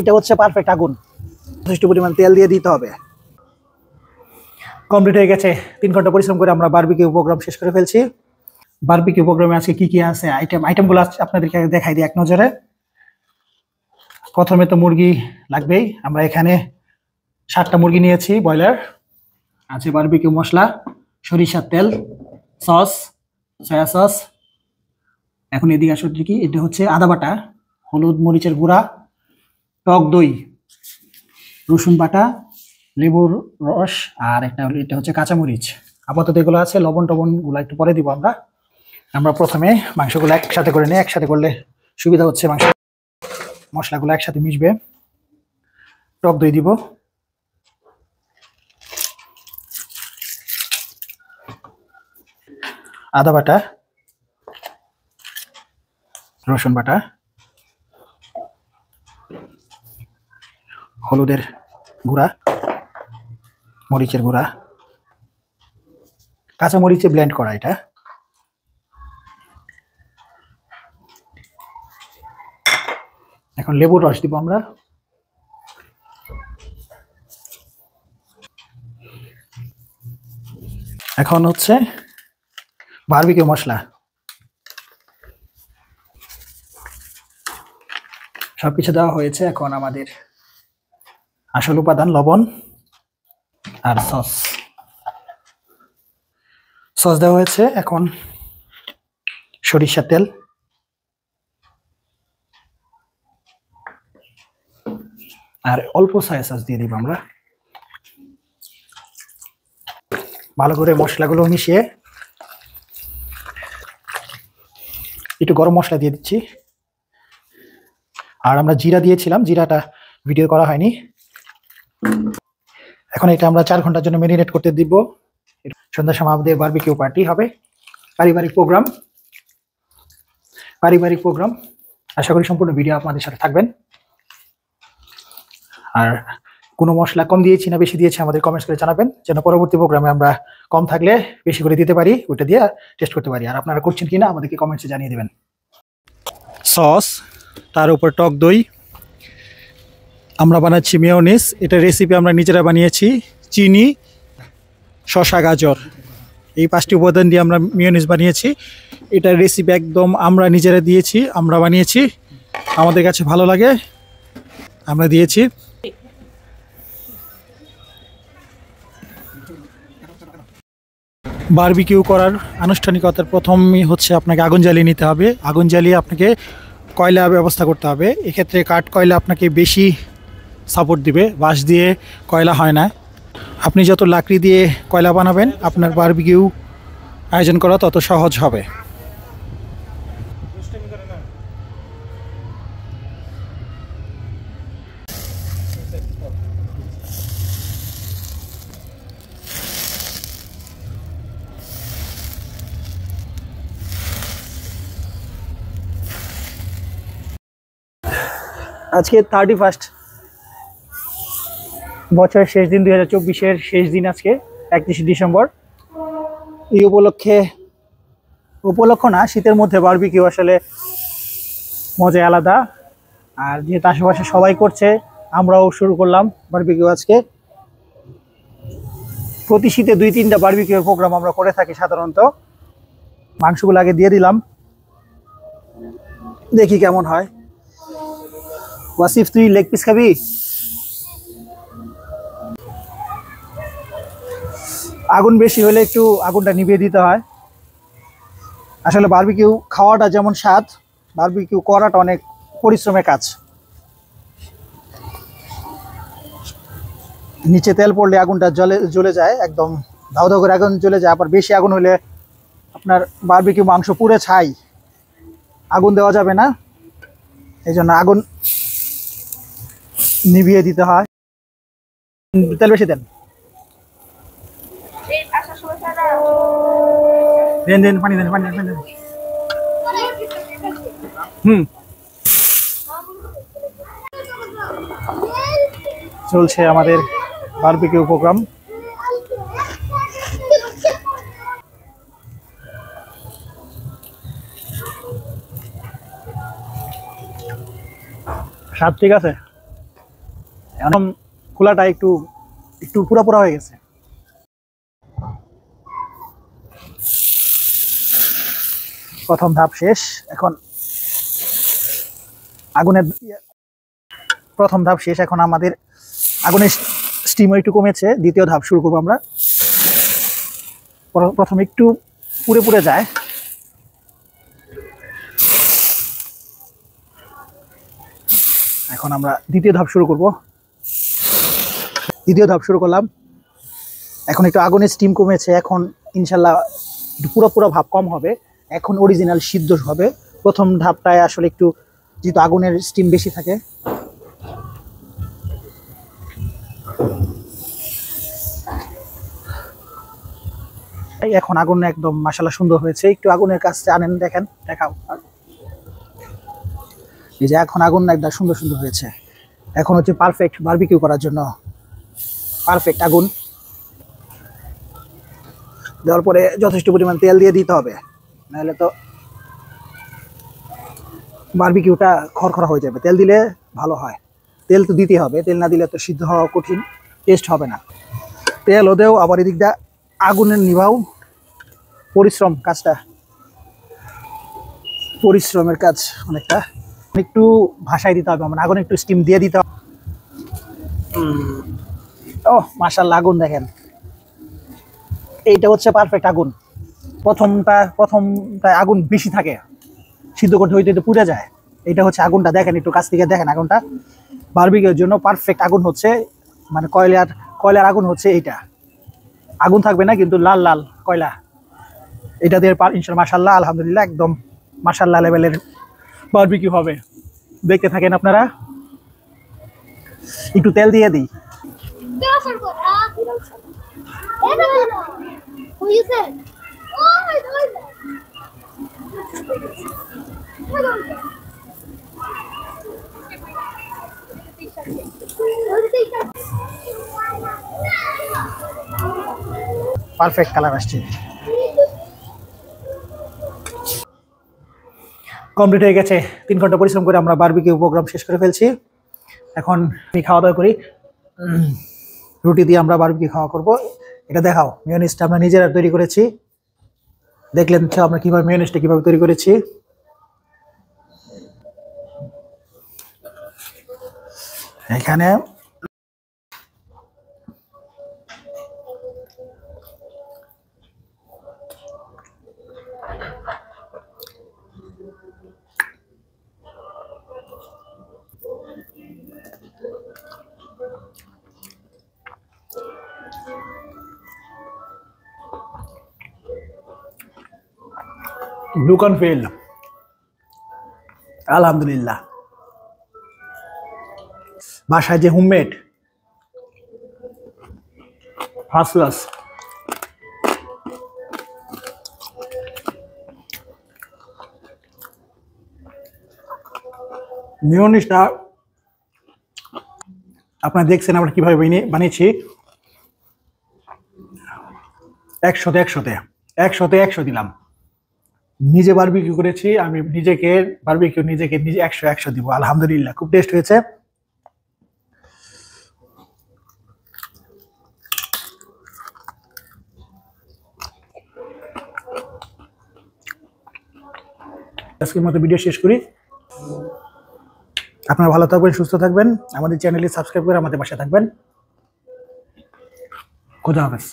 এইটা হচ্ছে পারফেক্ট আগুন। যথেষ্ট পরিমাণ তেল দিয়ে দিতে হবে। কমপ্লিট হয়ে গেছে। 3 ঘন্টা পরিশ্রম করে আমরা বারবিকিউ প্রোগ্রাম শেষ করে ফেলছি। বারবিকিউ প্রোগ্রামে আজকে কি কি আছে আইটেমগুলো আপনাদেরকে দেখাই দিই এক নজরে। প্রথমে তো মুরগি লাগবেই। আমরা এখানে 7টা মুরগি নিয়েছি ব্রয়লার। আছে বারবিকিউ মশলা, সরিষার তেল, সস, সয়া সস। এখন এদিকে আসলে কি, এটা হচ্ছে আদা বাটা, হলুদ মরিচের গুঁড়া, টক দই, রসুন বাটা, লেবুর রস, আর এটা হচ্ছে কাঁচামরিচ। আপাতত এগুলো আছে। লবণ টবণগুলো একটু পরে দিব আমরা প্রথমে মাংসগুলো একসাথে করে নিই। একসাথে করলে সুবিধা হচ্ছে, মাংস মশলাগুলো একসাথে মিশবে। টক দই দিব, আদা বাটা, রসুন বাটা, হলুদের গুঁড়া, মরিচের গুঁড়া, কাঁচা মরিচে ব্লেন্ড করা এটা। এখন লেবুর রস দিব আমরা। এখন হচ্ছে বারবিকিউ মশলা। সবকিছু দেওয়া হয়েছে। এখন আমাদের আসল উপাদান লবণ আর সস দেওয়া হয়েছে। এখন সরিষার তেল, আর অল্প সয়া সস দিয়ে দিব আমরা। ভালো করে মশলাগুলো মিশিয়ে একটু গরম মশলা দিয়ে দিচ্ছি। আর আমরা জিরা দিয়েছিলাম, জিরাটা ভিডিও করা হয়নি। এখন এটা আমরা 4 ঘন্টার জন্য ম্যারিনেট করতে দিব। সন্ধ্যার সময় আমাদের বারবিকিউ পার্টি হবে। পারিবারিক প্রোগ্রাম। আশা করি সম্পূর্ণ ভিডিও আপনাদের সাথে থাকবেন। আর কোনো মশলা কম দিয়েছি না বেশি দিয়েছি আমাদের কমেন্টস করে জানাবেন, যেন পরবর্তী প্রোগ্রামে আমরা কম থাকলে বেশি করে দিতে পারি, ওইটা দিয়ে টেস্ট করতে পারি। আর আপনারা করছেন কিনা আমাদেরকে কমেন্টসে জানিয়ে দেবেন। সস, তার উপর টক দই, আমরা বানাচ্ছি মেয়োনিজ। এটা রেসিপি আমরা নিজেরা বানিয়েছি। চিনি, শসা, গাজর, এই 5টি উপাদান দিয়ে আমরা মেয়োনিজ বানিয়েছি। এটার রেসিপি একদম আমরা নিজেরা দিয়েছি, আমরা বানিয়েছি। আমাদের কাছে ভালো লাগে, আমরা দিয়েছি। বারবিকিউ করার আনুষ্ঠানিকতার প্রথমই হচ্ছে আপনাকে আগুন জ্বালিয়ে নিতে হবে। আগুন জ্বালিয়ে আপনাকে কয়লা ব্যবস্থা করতে হবে। এক্ষেত্রে কাঠ কয়লা আপনাকে বেশি সাপোর্ট দিবে, বাঁশ দিয়ে কয়লা হয় না। আপনি যত লাকড়ি দিয়ে কয়লা বানাবেন আপনার বারবিকিউ আয়োজন করা তত সহজ হবে। আজকে 31 বছরের শেষ দিন, 2024-এর শেষ দিন আজকে 31 ডিসেম্বর। এই উপলক্ষ না, শীতের মধ্যে বারবিকিউ আসলে মজা আলাদা। আর যেহেতু আশেপাশে সবাই করছে, আমরাও শুরু করলাম বারবিকিউ আজকে। প্রতি শীতে 2-3টা বারবিকিউর প্রোগ্রাম আমরা করে থাকি সাধারণত। মাংসগুলো আগে দিয়ে দিলাম, দেখি কেমন হয়। ওয়াসিফ, তুই লেগ পিস খাবি? আগুন বেশি হলে একটু আগুনটা নিভিয়ে দিতে হয়। আসলে বারবিকিউ খাওয়াটা যেমন স্বাদ, বারবিকিউ করাটা অনেক পরিশ্রমের কাজ। নিচে তেল পড়লে আগুনটা জ্বলে যায়, একদম ধাউ ধাউ করে আগুন জ্বলে যায়। আবার বেশি আগুন হলে আপনার বারবিকিউ মাংস পুড়ে ছাই, আগুন দেওয়া যাবে না। এই জন্য আগুন নিভিয়ে দিতে হয়। তেল বেশি দেন, পানি দেন। চলছে আমাদের বারবিকিউ প্রোগ্রাম। স্বাদ ঠিক আছে? এখন খোলাটা একটু একটু পুরা পুরা হয়ে গেছে। প্রথম ধাপ শেষ। এখন আগুনের প্রথম ধাপ শেষ। এখন আমাদের আগুনের স্টিম একটু কমেছে, দ্বিতীয় ধাপ শুরু করবো আমরা। প্রথমে একটু পুড়ে পুড়ে যায়, এখন আমরা দ্বিতীয় ধাপ শুরু করব। দ্বিতীয় ধাপ শুরু করলাম। এখন একটু আগুনের স্টিম কমেছে, এখন ইনশাল্লাহ একটু পুরো পুরো ভাব কম হবে, এখন অরিজিনাল সিদ্ধ হবে। প্রথম ধাপটায় আসলে একটু যেহেতু আগুনের স্টিম বেশি থাকে, এখন আগুন একদম মাশাআল্লাহ সুন্দর হয়েছে। একটু আগুনের কাছে আনেন, দেখেন, দেখাও। এই যে এখন আগুন একদম সুন্দর সুন্দর হয়েছে। এখন হচ্ছে পারফেক্ট বারবিকিউ করার জন্য পারফেক্ট আগুন। দেওয়ার পরে যথেষ্ট পরিমাণ তেল দিয়ে দিতে হবে, নাহলে তো বারবিকিউটা খড়খড়া হয়ে যাবে। তেল দিলে ভালো হয়, তেল তো দিতে হবে, তেল না দিলে তো সিদ্ধ হওয়া কঠিন, টেস্ট হবে না। তেলও দেও, আবার এদিক দিয়ে আগুনের নিভাও। পরিশ্রম কাজটা, পরিশ্রমের কাজ অনেকটা। একটু ভাসায় দিতে হবে, মানে আগুন একটু স্টিম দিয়ে দিতে হবে। ও মাশাআল্লাহ, আগুন দেখেন, এইটা হচ্ছে পারফেক্ট আগুন। প্রথমটায় আগুন বেশি থাকে, সিদ্ধ করতে হইতে পুড়ে যায়। এটা হচ্ছে আগুনটা, দেখেন একটু কাছ থেকে দেখেন আগুনটা। বারবিকিউর জন্য পারফেক্ট আগুন হচ্ছে, মানে কয়লার আগুন হচ্ছে এইটা। আগুন থাকবে না কিন্তু লাল লাল কয়লা, এটা দিয়ে ইনশাআল্লাহ মাশাআল্লাহ আলহামদুলিল্লাহ একদম মাশাআল্লাহ লেভেলের বারবিকিউ হবে। দেখতে থাকেন আপনারা। একটু তেল দিয়ে দিই। পারফেক্ট কালার আসছে, কমপ্লিট হয়ে গেছে। 3 ঘন্টা পরিশ্রম করে আমরা বারবিকিউ প্রোগ্রাম শেষ করে ফেলছি। এখন আমি খাওয়া দাওয়া করি। রুটি দিয়ে আমরা বারবিকিউ খাওয়া করব। এটা দেখাও, মেয়োনিজটা আমরা নিজেরা তৈরি করেছি। দেখলেন তো আমরা কিভাবে মেয়োনিজটা কিভাবে তৈরি করেছি। এখানে দোকান ফেল, আলহামদুলিল্লাহ। বাসায় যে হোমমেড ফার্স্ট ক্লাস। মেয়োনিজটা আপনারা দেখছেন আমরা কিভাবে বানিয়েছি। 100 দিলাম। নিজে বারবিকিউ করেছি আমি, নিজেকে 100 দিব। আলহামদুলিল্লাহ, খুব টেস্ট হয়েছে। আজকের মতো ভিডিও শেষ করি। আপনারা ভালো থাকবেন, সুস্থ থাকবেন, আমাদের চ্যানেলে সাবস্ক্রাইব করে আমাদের পাশে থাকবেন। খোদা হাফেজ।